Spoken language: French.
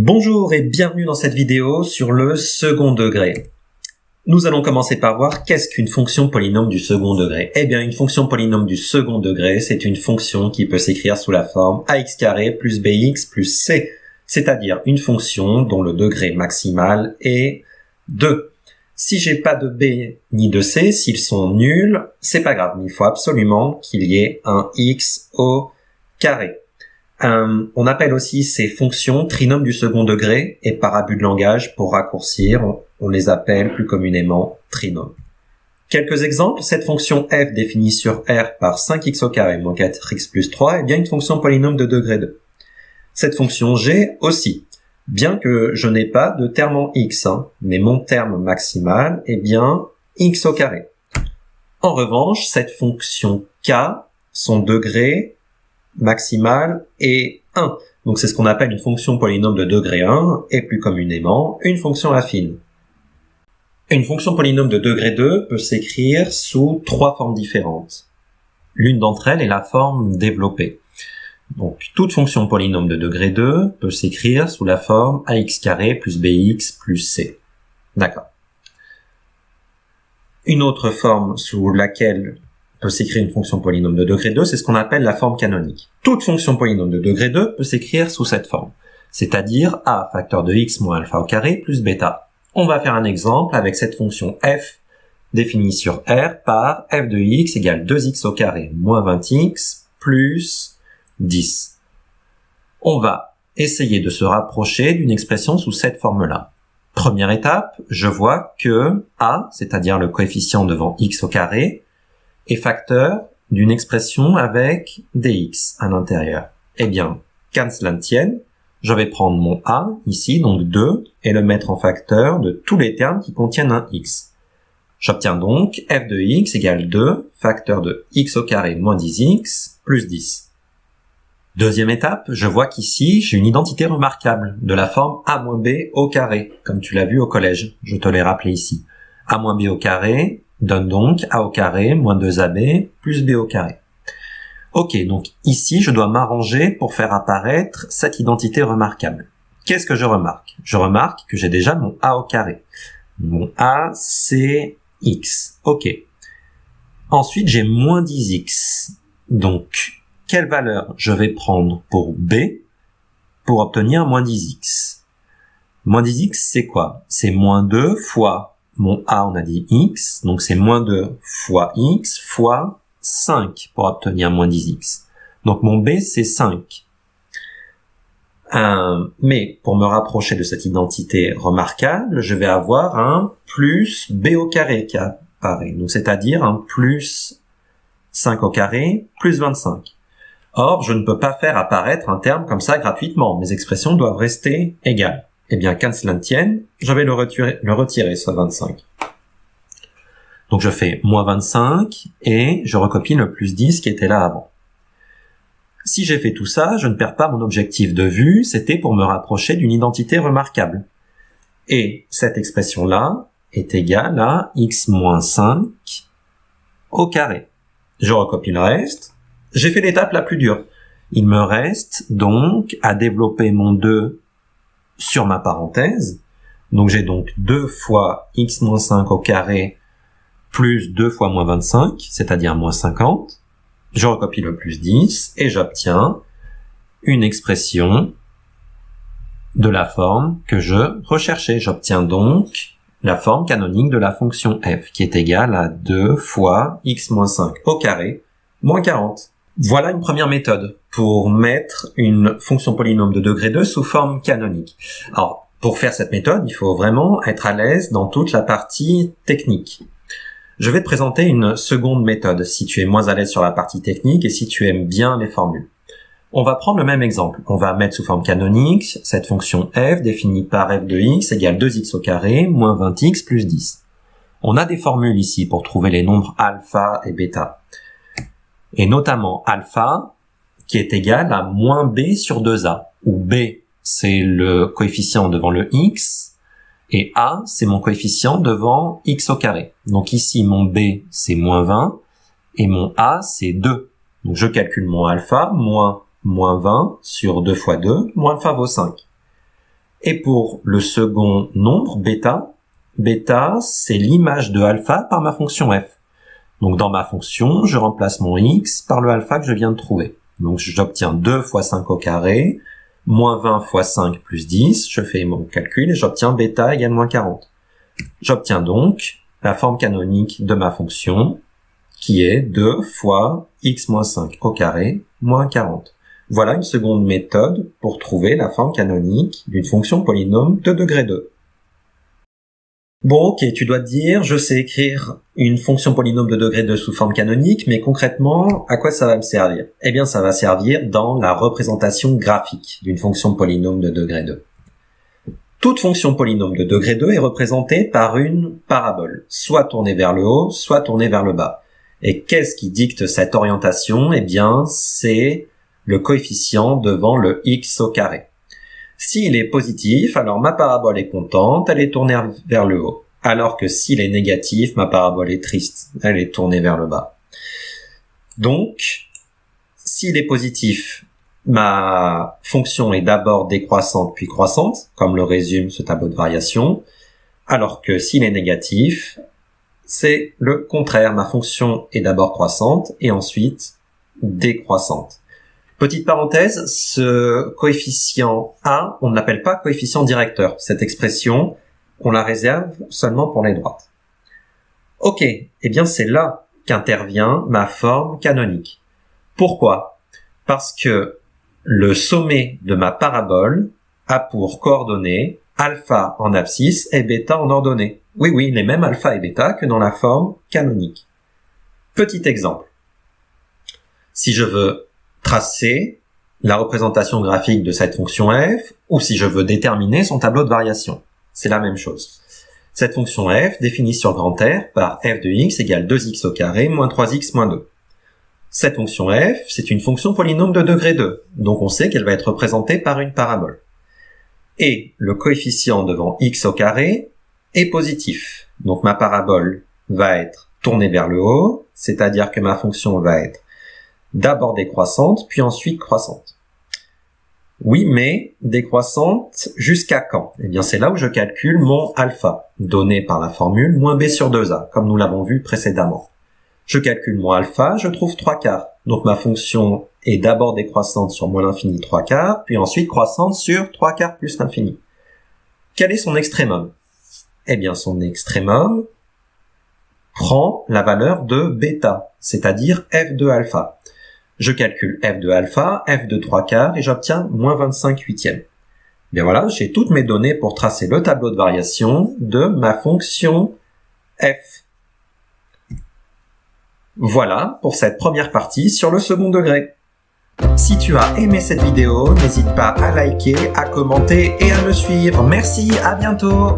Bonjour et bienvenue dans cette vidéo sur le second degré. Nous allons commencer par voir qu'est-ce qu'une fonction polynôme du second degré. Eh bien, une fonction polynôme du second degré, c'est une fonction qui peut s'écrire sous la forme ax carré plus bx plus c, c'est-à-dire une fonction dont le degré maximal est 2. Si j'ai pas de b ni de c, s'ils sont nuls, c'est pas grave, mais il faut absolument qu'il y ait un x au carré. On appelle aussi ces fonctions trinômes du second degré et par abus de langage, pour raccourcir, on les appelle plus communément trinômes. Quelques exemples, cette fonction f définie sur R par 5x au carré moins 4x plus 3 est bien une fonction polynôme de degré 2. Cette fonction g aussi, bien que je n'ai pas de terme en x, mais mon terme maximal est bien x au carré. En revanche, cette fonction k, son degré maximal est 1. Donc c'est ce qu'on appelle une fonction polynôme de degré 1 et plus communément une fonction affine. Une fonction polynôme de degré 2 peut s'écrire sous 3 formes différentes. L'une d'entre elles est la forme développée. Donc toute fonction polynôme de degré 2 peut s'écrire sous la forme ax carré plus bx plus c. D'accord. Une autre forme sous laquelle peut s'écrire une fonction polynôme de degré 2, c'est ce qu'on appelle la forme canonique. Toute fonction polynôme de degré 2 peut s'écrire sous cette forme, c'est-à-dire a facteur de x moins alpha au carré plus bêta. On va faire un exemple avec cette fonction f définie sur R par f de x égale 2x au carré moins 20x plus 10. On va essayer de se rapprocher d'une expression sous cette forme-là. Première étape, je vois que a, c'est-à-dire le coefficient devant x au carré, est facteur d'une expression avec dx à l'intérieur. Eh bien, qu'à cela ne tienne, je vais prendre mon a, ici, donc 2, et le mettre en facteur de tous les termes qui contiennent un x. J'obtiens donc f de x égale 2, facteur de x au carré moins 10x, plus 10. Deuxième étape, je vois qu'ici, j'ai une identité remarquable, de la forme a moins b au carré, comme tu l'as vu au collège, je te l'ai rappelé ici. A moins b au carré donne donc a au carré moins 2ab plus b au carré. Ok, donc ici, je dois m'arranger pour faire apparaître cette identité remarquable. Qu'est-ce que je remarque? Je remarque que j'ai déjà mon a au carré. Mon a, c'est x. Ok. Ensuite, j'ai moins 10x. Donc, quelle valeur je vais prendre pour b pour obtenir moins 10x? Moins 10x, c'est quoi? C'est moins 2 fois mon a, on a dit x, donc c'est moins 2 fois x fois 5 pour obtenir moins 10x. Donc mon b, c'est 5. Mais pour me rapprocher de cette identité remarquable, je vais avoir un plus b au carré qui apparaît. Donc c'est-à-dire un plus 5 au carré plus 25. Or, je ne peux pas faire apparaître un terme comme ça gratuitement. Mes expressions doivent rester égales. Eh bien, qu'à cela ne tienne, je vais le retirer, ce 25. Donc, je fais moins 25 et je recopie le plus 10 qui était là avant. Si j'ai fait tout ça, je ne perds pas mon objectif de vue, c'était pour me rapprocher d'une identité remarquable. Et cette expression-là est égale à x moins 5 au carré. Je recopie le reste. J'ai fait l'étape la plus dure. Il me reste donc à développer mon 2 sur ma parenthèse. Donc j'ai donc 2 fois x moins 5 au carré plus 2 fois moins 25, c'est-à-dire moins 50. Je recopie le plus 10 et j'obtiens une expression de la forme que je recherchais. J'obtiens donc la forme canonique de la fonction f qui est égale à 2 fois x moins 5 au carré moins 40. Voilà une première méthode pour mettre une fonction polynôme de degré 2 sous forme canonique. Alors, pour faire cette méthode, il faut vraiment être à l'aise dans toute la partie technique. Je vais te présenter une seconde méthode si tu es moins à l'aise sur la partie technique et si tu aimes bien les formules. On va prendre le même exemple. On va mettre sous forme canonique cette fonction f définie par f de x égale 2x au carré moins 20x plus 10. On a des formules ici pour trouver les nombres alpha et bêta. Et notamment alpha, qui est égal à moins b sur 2a, où b, c'est le coefficient devant le x, et a, c'est mon coefficient devant x au carré. Donc ici, mon b, c'est moins 20, et mon a, c'est 2. Donc je calcule mon alpha, moins 20 sur 2 fois 2, mon alpha vaut 5. Et pour le second nombre, bêta, c'est l'image de alpha par ma fonction f. Donc dans ma fonction, je remplace mon x par le alpha que je viens de trouver. Donc j'obtiens 2 fois 5 au carré, moins 20 fois 5 plus 10, je fais mon calcul et j'obtiens bêta égale moins 40. J'obtiens donc la forme canonique de ma fonction, qui est 2 fois x moins 5 au carré, moins 40. Voilà une seconde méthode pour trouver la forme canonique d'une fonction polynôme de degré 2. Bon, ok, tu dois te dire, je sais écrire une fonction polynôme de degré 2 sous forme canonique, mais concrètement, à quoi ça va me servir? Eh bien, ça va servir dans la représentation graphique d'une fonction polynôme de degré 2. Toute fonction polynôme de degré 2 est représentée par une parabole, soit tournée vers le haut, soit tournée vers le bas. Et qu'est-ce qui dicte cette orientation? Eh bien, c'est le coefficient devant le x au carré. S'il est positif, alors ma parabole est contente, elle est tournée vers le haut. Alors que s'il est négatif, ma parabole est triste, elle est tournée vers le bas. Donc, s'il est positif, ma fonction est d'abord décroissante puis croissante, comme le résume ce tableau de variation. Alors que s'il est négatif, c'est le contraire. Ma fonction est d'abord croissante et ensuite décroissante. Petite parenthèse, ce coefficient A, on ne l'appelle pas coefficient directeur. Cette expression, on la réserve seulement pour les droites. Ok, eh bien c'est là qu'intervient ma forme canonique. Pourquoi? Parce que le sommet de ma parabole a pour coordonnées alpha en abscisse et bêta en ordonnée. Oui, les mêmes alpha et bêta que dans la forme canonique. Petit exemple. Si je veux tracer la représentation graphique de cette fonction f, ou si je veux déterminer son tableau de variation. C'est la même chose. Cette fonction f définie sur grand R par f de x égale 2x au carré moins 3x moins 2. Cette fonction f, c'est une fonction polynôme de degré 2, donc on sait qu'elle va être représentée par une parabole. Et le coefficient devant x au carré est positif. Donc ma parabole va être tournée vers le haut, c'est-à-dire que ma fonction va être d'abord décroissante, puis ensuite croissante. Oui, mais décroissante jusqu'à quand? Eh bien, c'est là où je calcule mon alpha, donné par la formule moins b sur 2a, comme nous l'avons vu précédemment. Je calcule mon alpha, je trouve 3/4. Donc ma fonction est d'abord décroissante sur moins l'infini 3/4, puis ensuite croissante sur 3/4 plus l'infini. Quel est son extrémum? Eh bien, son extrémum prend la valeur de bêta, c'est-à-dire f de alpha. Je calcule f de alpha, f de 3/4 et j'obtiens moins 25 huitièmes. Bien voilà, j'ai toutes mes données pour tracer le tableau de variation de ma fonction f. Voilà pour cette première partie sur le second degré. Si tu as aimé cette vidéo, n'hésite pas à liker, à commenter et à me suivre. Merci, à bientôt!